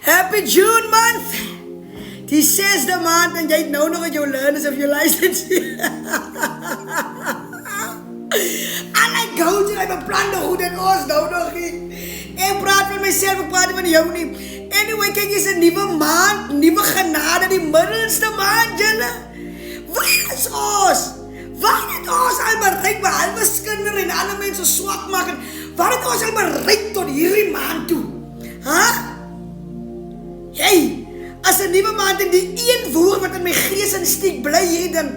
Happy June month! Die 6de maand en jy het nou nog at jou learners of jou license. En ek gou jy my beplan nog hoe dit ons nou nog nie. Ek praat met myself, ek praat nie van jou nie. Anyway, kyk, is 'n nuwe maand, nuwe genade, die middelste maand, julle. Waar is ons? Waar het ons al bereik, behalwe skinder en alle mense swak maak, en waar het ons al bereik tot hierdie maand toe? Hey, as 'n nuwe maand en die een woord wat in my gees insteek bly hierdie ding.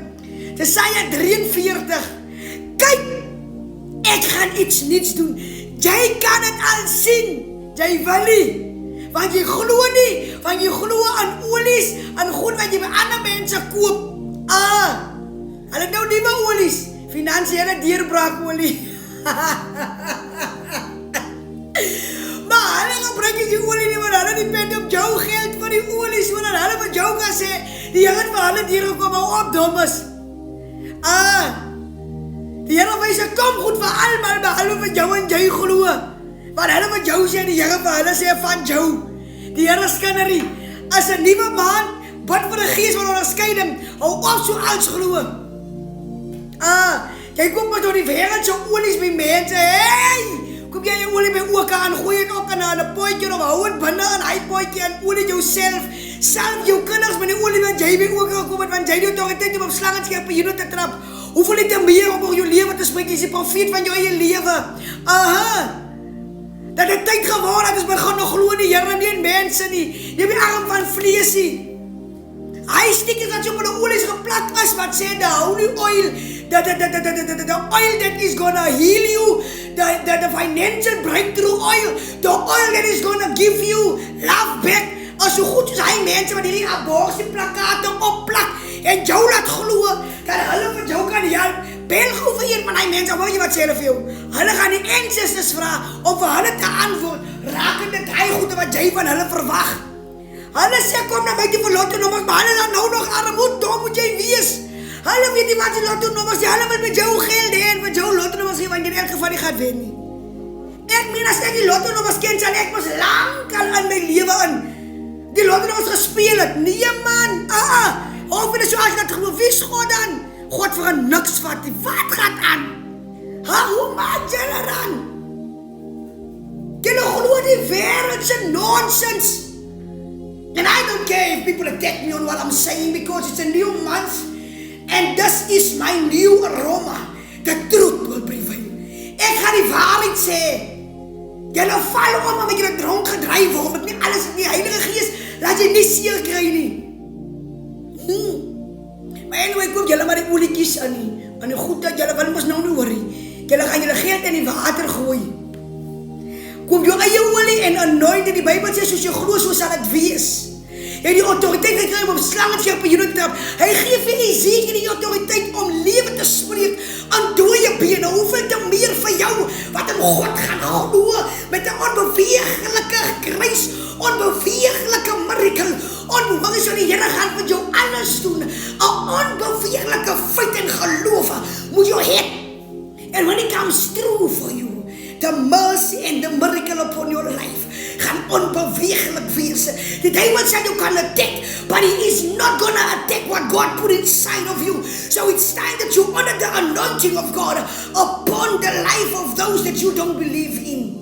Jesaja 43. Kyk, ek gaan iets nuuts doen. Jy kan dit al sien. Jy wil nie. Want jy glo nie. Want jy glo aan olies, aan goed wat jy by ander mense koop. Hulle nou nuwe olies. Finansiële deurbraak olie. Maar hulle gebruik die olie nie, want hulle depend op jou geld vir die olie, so dat hulle met jou kan sê, die Here het vir hulle deurgekom, hou op dommes. Die Here wys ek kom goed vir almal, behalwe met jou en jy glo. Want hulle met jou sê, die Here vir hulle sê van jou. Die Here skinnerie, as 'n nuwe maand, bid vir 'n gees van onderskeiding, hou op so als glo. Jy kom maar door die wêreld so olies by mense, hey! Kom jy jou olie by ook aan, gooi het ook in 'n potjie of hou het binne in hy potjie en olie jouself. Self jou kinders met die olie wat jy by ook gekom het, want jy die autoriteit om slangenskerpe hier te trap. Hoeveel het jy meer om oor jou lewe te spreek, jy is die profeet van jou eie lewe. Dat het tyd geword het, is begin nog glo in die Here nie in mense nie. Nie op die arm van vlees nie. Hy stikkers dat jy op die olies geplak is, wat sê the holy oil, the oil that is gonna heal you, the financial breakthrough oil, the oil that is gonna give you love back. As so goed as hy mense wat hierdie aborsie plakate opplak en jou laat glo, dat hulle vir jou kan help. Bel gou vir een van hy mense, hoor jy wat sê hulle vir jou? Hulle gaan die ancestors vra om vir hulle te antwoord, rakende die goede wat jy van hulle verwag. Hulle sê kom na my die lotto-nommers, maar hulle dan nou nog armoed, daar moet jy wees. Hulle weet nie wat die lotto-nommers is, hulle wil met jou geld hê en met jou lotto-nommers gee, want jy in elk geval nie gaat wen nie. Ek meen as ek die lotto-nommers ken, sal ek mos lang al in my lewe in die lotto-nommers gespeel het. Nee man, of dit is so as dat gewoon, wie is God dan? God vir een niks vat die, wat gaat aan? Hoe maak julle dan? Julle glo die wereldse nonsens. And I don't care if people attack me on what I'm saying, because it's a new month and this is my new aroma. The truth will prevail. Ek gaan die waarheid sê. Julle val om omdat julle dronk gedryf word. Nie alles in die Heilige Gees laat jy nie seer kry nie. Maar anyway, kom julle maar die olietjies in nie. En die goed dat julle wil mos nou nie hoor nie. Julle gaan julle geld in die water gooi. Kom jou eie olie en anoint, en die Bybel sê, soos jy glo, so sal het wees. Jy die autoriteit gekry om slangenskerpe hier te trap. Hy gee vir Ezekiel die autoriteit om lewe te spreek aan dooie bene. Hoeveel te meer vir jou, wat in God gaan glo, met 'n onbeweeglike kruis, onbeweeglike miracle, onbeweeglike, so die Here gaan met jou alles doen. 'n onbeweeglike feit en geloof moet jou hê. And when it comes true for you, the mercy and the miracle upon your life gaan onbeweeglik wees. Die duivel sê you can attack, but he is not gonna attack what God put inside of you. So it's time that you honor the anointing of God upon the life of those that you don't believe in.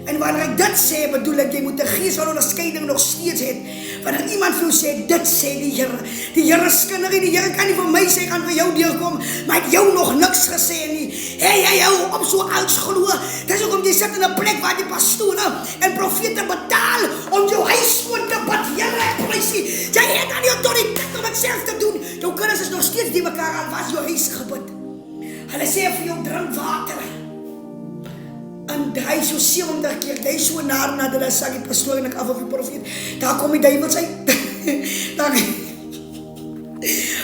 En wanneer ek dit sê, bedoel ek, jy moet 'n gees van onderskeiding nog steeds hê. Wanneer iemand vir jou sê, dit sê die Here. Die Here skinnerie, die Here kan nie vir my sê, gaan vir jou deurkom, maar het jou nog niks gesê nie. Hey, hou op so als glo. Dis hoekom jy sit in 'n plek waar die pastore en profete betaal om jou huis skoon te bid. Here, prysie. Jy het aan die autoriteit om dit self te doen. Jou kinders is nog steeds die mekaar al was jou huis gebid. Hulle sê vir jou drink water. En hy so 70 keer, hy so naar na hulle sê die pastoor en ek af of die profeet. Daar kom die duivel sê.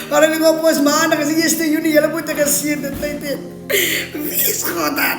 Maar hulle op ons maandag is die 1 Junie, julle moet 'n geseënde tyd hê. Wie is God dan?